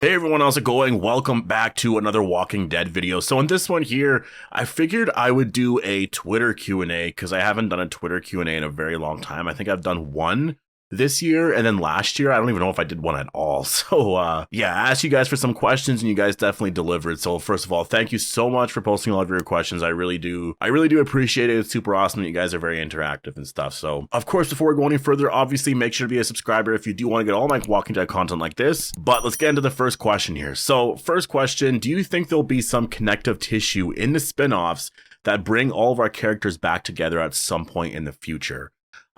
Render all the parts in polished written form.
Hey everyone, how's it going? Welcome back to another Walking Dead video. So in this one here, I figured I would do a Twitter Q&A because I haven't done a Twitter Q&A in a very long time. I think I've done one this year, and then last year I don't even know if I did one at all. So yeah, I asked you guys for some questions and you guys definitely delivered. So first of all, thank you so much for posting all of your questions. I really do appreciate it. It's super awesome that you guys are very interactive and stuff. So of course, before we go any further, obviously make sure to be a subscriber if you do want to get all my Walking Dead content like this. But let's get into the first question here. So first question, do you think there'll be some connective tissue in the spin-offs that bring all of our characters back together at some point in the future?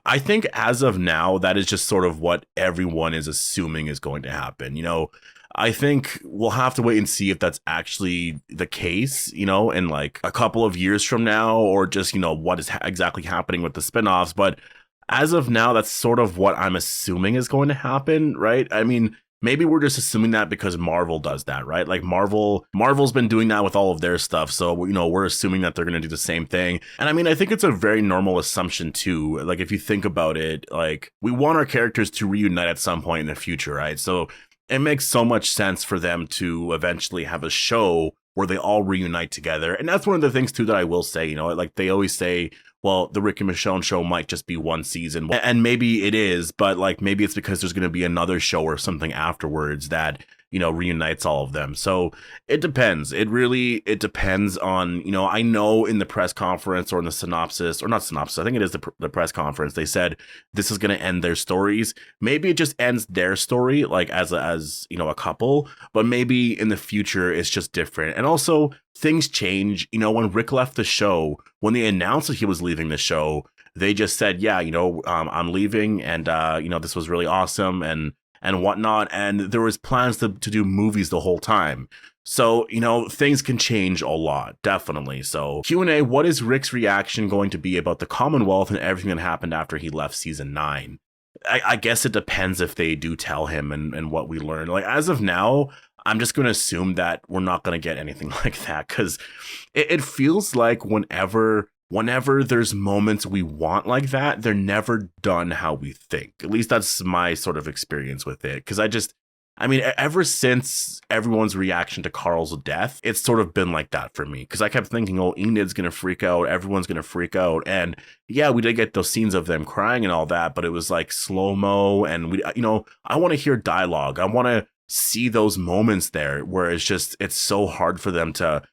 I think as of now, that is just sort of what everyone is assuming is going to happen. I think we'll have to wait and see if that's actually the case, in like a couple of years from now, or just, what is exactly happening with the spinoffs. But as of now, that's sort of what I'm assuming is going to happen, right? I mean, maybe we're just assuming that because Marvel does that, right? Like Marvel's been doing that with all of their stuff. So, we're assuming that they're going to do the same thing. And I mean, I think it's a very normal assumption too. Like, if you think about it, like we want our characters to reunite at some point in the future, right? So it makes so much sense for them to eventually have a show where they all reunite together. And that's one of the things too that I will say, like they always say, well, the Rick and Michonne show might just be one season. And maybe it is, but like maybe it's because there's going to be another show or something afterwards that, reunites all of them. So it depends. It depends on, I know in the press conference or in the synopsis, or not synopsis, I think it is the press conference, they said this is going to end their stories. Maybe it just ends their story like as a couple, but maybe in the future it's just different. And also things change. When Rick left the show, when they announced that he was leaving the show, they just said, yeah, I'm leaving, and this was really awesome and whatnot. And there was plans to do movies the whole time. So, things can change a lot, definitely. So Q&A, what is Rick's reaction going to be about the Commonwealth and everything that happened after he left season 9? I guess it depends if they do tell him and what we learn. Like, as of now, I'm just going to assume that we're not going to get anything like that, because it feels like whenever there's moments we want like that, they're never done how we think. At least that's my sort of experience with it. Because ever since everyone's reaction to Carl's death, it's sort of been like that for me. Because I kept thinking, oh, Enid's going to freak out. Everyone's going to freak out. And yeah, we did get those scenes of them crying and all that, but it was like slow-mo. And I want to hear dialogue. I want to see those moments there where it's so hard for them to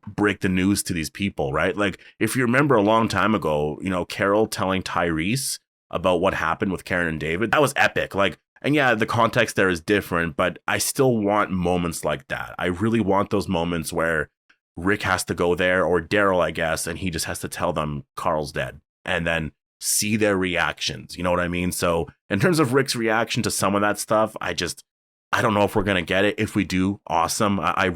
break the news to these people, right? Like, if you remember a long time ago, Carol telling Tyrese about what happened with Karen and David, that was epic. Like, and yeah, the context there is different, but I still want moments like that. I really want those moments where Rick has to go there, or Daryl, I guess, and he just has to tell them Carl's dead, and then see their reactions. You know what I mean? So in terms of Rick's reaction to some of that stuff, I don't know if we're going to get it. If we do, awesome. I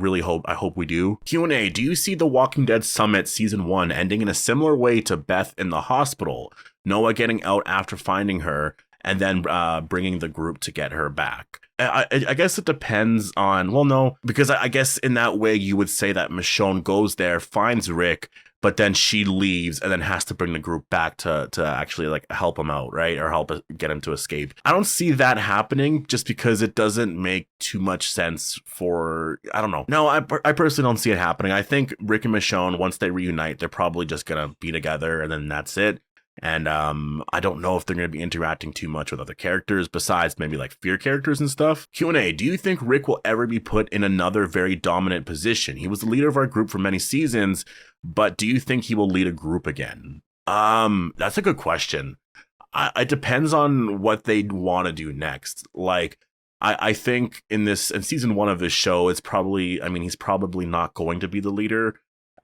hope we do. Q&A, do you see The Walking Dead Summit Season 1 ending in a similar way to Beth in the hospital? Noah getting out after finding her, and then bringing the group to get her back. I guess it depends on, well, no, because I guess in that way you would say that Michonne goes there, finds Rick, but then she leaves and then has to bring the group back to actually like help him out, right? Or help get him to escape. I don't see that happening just because it doesn't make too much sense for, I don't know. No, I personally don't see it happening. I think Rick and Michonne, once they reunite, they're probably just going to be together and then that's it. And I don't know if they're going to be interacting too much with other characters besides maybe like fear characters and stuff. Q&A, do you think Rick will ever be put in another very dominant position? He was the leader of our group for many seasons, but do you think he will lead a group again? That's a good question. It depends on what they want to do next. Like, I think in season 1 of this show, he's probably not going to be the leader.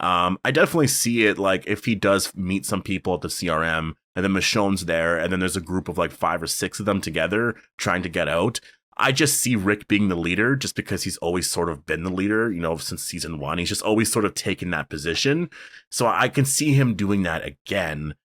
I definitely see it, like, if he does meet some people at the CRM and then Michonne's there and then there's a group of like 5 or 6 of them together trying to get out. I just see Rick being the leader just because he's always sort of been the leader, since season 1. He's just always sort of taken that position. So I can see him doing that again.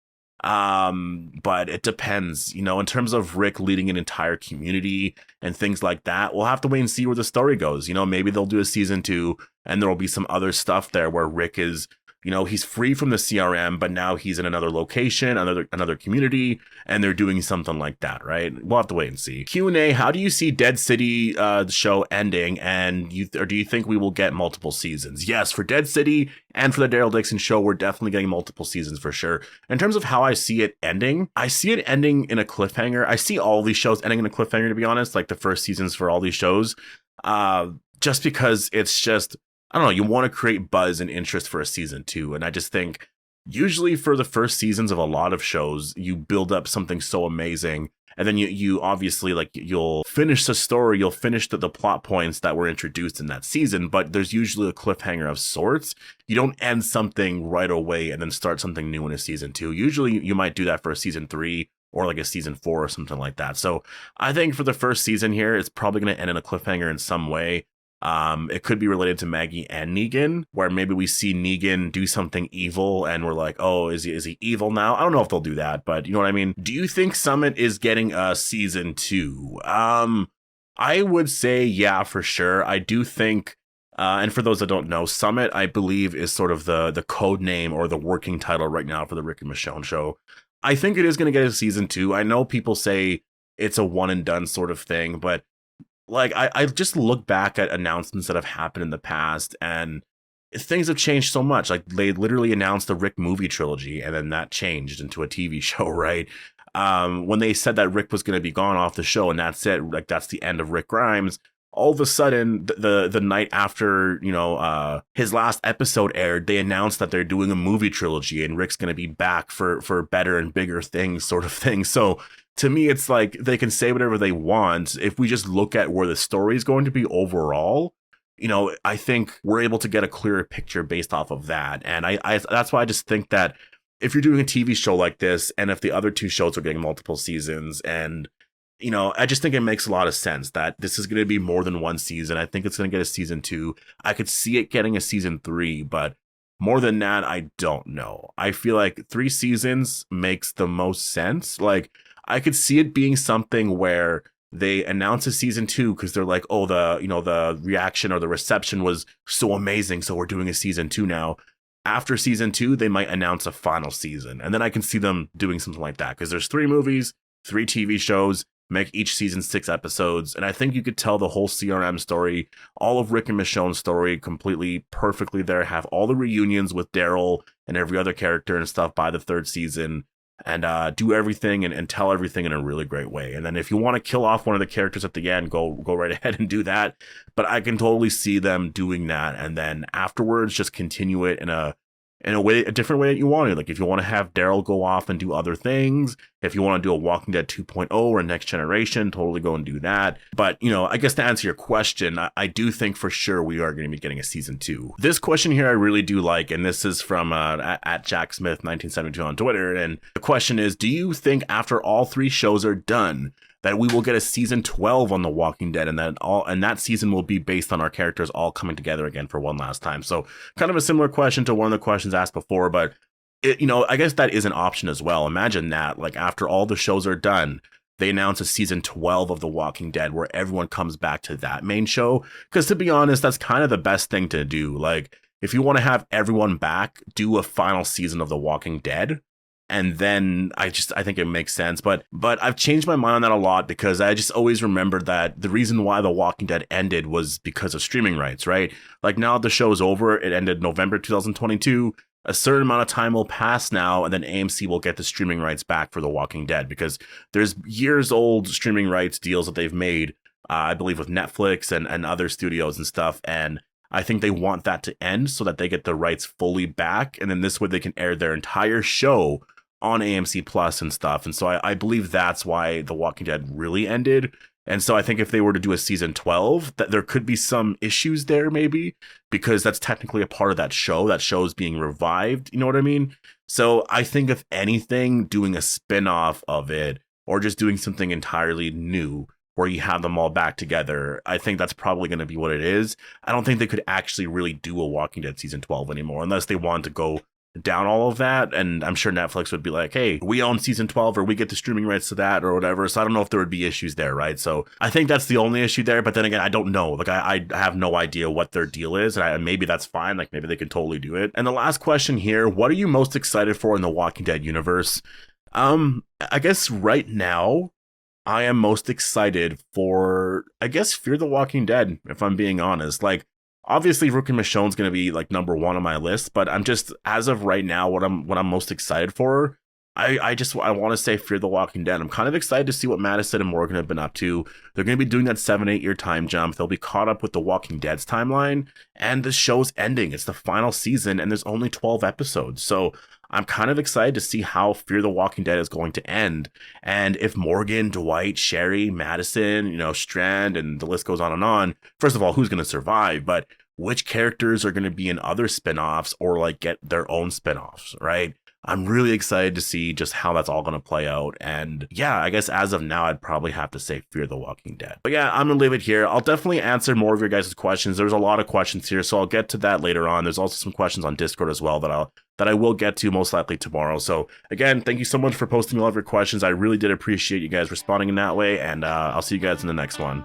But it depends, in terms of Rick leading an entire community and things like that. We'll have to wait and see where the story goes. Maybe they'll do a season 2 and there will be some other stuff there where Rick is You know, he's free from the CRM, but now he's in another location, another community, and they're doing something like that, right? We'll have to wait and see. Q&A, how do you see Dead City the show ending, and or do you think we will get multiple seasons? Yes, for Dead City and for the Daryl Dixon show, we're definitely getting multiple seasons for sure. In terms of how I see it ending, I see it ending in a cliffhanger. I see all these shows ending in a cliffhanger, to be honest, like the first seasons for all these shows, just because it's just, I don't know, you want to create buzz and interest for a season 2. And I just think usually for the first seasons of a lot of shows, you build up something so amazing. And then you obviously, like, you'll finish the story, you'll finish the plot points that were introduced in that season, but there's usually a cliffhanger of sorts. You don't end something right away and then start something new in a season 2. Usually you might do that for a season 3 or like a season 4 or something like that. So I think for the first season here, it's probably going to end in a cliffhanger in some way. It could be related to Maggie and Negan, where maybe we see Negan do something evil and we're like, oh, is he evil now? I don't know if they'll do that, but you know what I mean? Do you think Summit is getting a season 2? I would say, yeah, for sure. I do think, and for those that don't know, Summit, I believe, is sort of the code name or the working title right now for the Rick and Michonne show. I think it is going to get a season 2. I know people say it's a one and done sort of thing, but like, I just look back at announcements that have happened in the past, and things have changed so much. Like, they literally announced the Rick movie trilogy, and then that changed into a TV show, right? When they said that Rick was going to be gone off the show, and that's it, like, that's the end of Rick Grimes, all of a sudden, the night after, you know, his last episode aired, they announced that they're doing a movie trilogy, and Rick's going to be back for better and bigger things, sort of thing. So to me, it's like they can say whatever they want. If we just look at where the story is going to be overall, you know, I think we're able to get a clearer picture based off of that. And I that's why I just think that if you're doing a TV show like this, and if the other 2 shows are getting multiple seasons, and, you know, I just think it makes a lot of sense that this is going to be more than one season. I think it's going to get a season 2. I could see it getting a season 3, but more than that, I don't know. I feel like 3 seasons makes the most sense. Like, I could see it being something where they announce a season 2 because they're like, oh, the reaction or the reception was so amazing, so we're doing a season 2 now. After season 2, they might announce a final season, and then I can see them doing something like that, because there's 3 movies, 3 TV shows, make each season 6 episodes, and I think you could tell the whole CRM story, all of Rick and Michonne's story completely perfectly there, have all the reunions with Daryl and every other character and stuff by the 3rd season, and do everything and tell everything in a really great way. And then if you want to kill off one of the characters at the end, go right ahead and do that. But I can totally see them doing that, and then afterwards just continue it in a way, a different way that you want to. Like, if you want to have Daryl go off and do other things, if you want to do a Walking Dead 2.0 or Next Generation, totally go and do that. But, you know, I guess to answer your question, I do think for sure we are going to be getting a season 2. This question here I really do like, and this is from at Jack Smith 1972 on Twitter, and the question is, do you think after all 3 shows are done that we will get a season 12 on The Walking Dead, and that season will be based on our characters all coming together again for one last time? So kind of a similar question to one of the questions asked before, but you know, I guess that is an option as well. Imagine that, like, after all the shows are done, they announce a season 12 of The Walking Dead where everyone comes back to that main show. Because to be honest, that's kind of the best thing to do. Like, if you want to have everyone back, do a final season of The Walking Dead. And then I think it makes sense. But I've changed my mind on that a lot, because I just always remembered that the reason why The Walking Dead ended was because of streaming rights, right? Like, now the show's over. It ended November 2022. A certain amount of time will pass now, and then AMC will get the streaming rights back for The Walking Dead, because there's years old streaming rights deals that they've made, I believe with Netflix and other studios and stuff. And I think they want that to end so that they get the rights fully back. And then this way they can air their entire show on AMC Plus and stuff. And so I believe that's why The Walking Dead really ended. And so I think if they were to do a season 12, that there could be some issues there, maybe, because that's technically a part of that show. That show's being revived. You know what I mean? So I think if anything, doing a spin-off of it, or just doing something entirely new where you have them all back together, I think that's probably going to be what it is. I don't think they could actually really do a Walking Dead season 12 anymore, unless they want to go down all of that. And I'm sure Netflix would be like, hey, we own season 12 or we get the streaming rights to that or whatever. So I don't know if there would be issues there, right? So I think that's the only issue there. But then again, I don't know. Like I have no idea what their deal is. And maybe that's fine. Like maybe they can totally do it. And the last question here, what are you most excited for in the Walking Dead universe? I guess right now, I am most excited for, I guess, Fear the Walking Dead, if I'm being honest. Like, obviously, Rook and Michonne's going to be, like, number one on my list, but I'm just, as of right now, what I'm most excited for, I want to say Fear the Walking Dead. I'm kind of excited to see what Madison and Morgan have been up to. They're going to be doing that 7-8 year time jump. They'll be caught up with the Walking Dead's timeline, and the show's ending. It's the final season, and there's only 12 episodes. So I'm kind of excited to see how Fear the Walking Dead is going to end. And if Morgan, Dwight, Sherry, Madison, Strand, and the list goes on. First of all, who's going to survive? But which characters are going to be in other spinoffs or like get their own spinoffs, right? I'm really excited to see just how that's all going to play out. And yeah, I guess as of now, I'd probably have to say Fear the Walking Dead. But yeah, I'm going to leave it here. I'll definitely answer more of your guys' questions. There's a lot of questions here, so I'll get to that later on. There's also some questions on Discord as well that I will get to most likely tomorrow. So again, thank you so much for posting all of your questions. I really did appreciate you guys responding in that way. And I'll see you guys in the next one.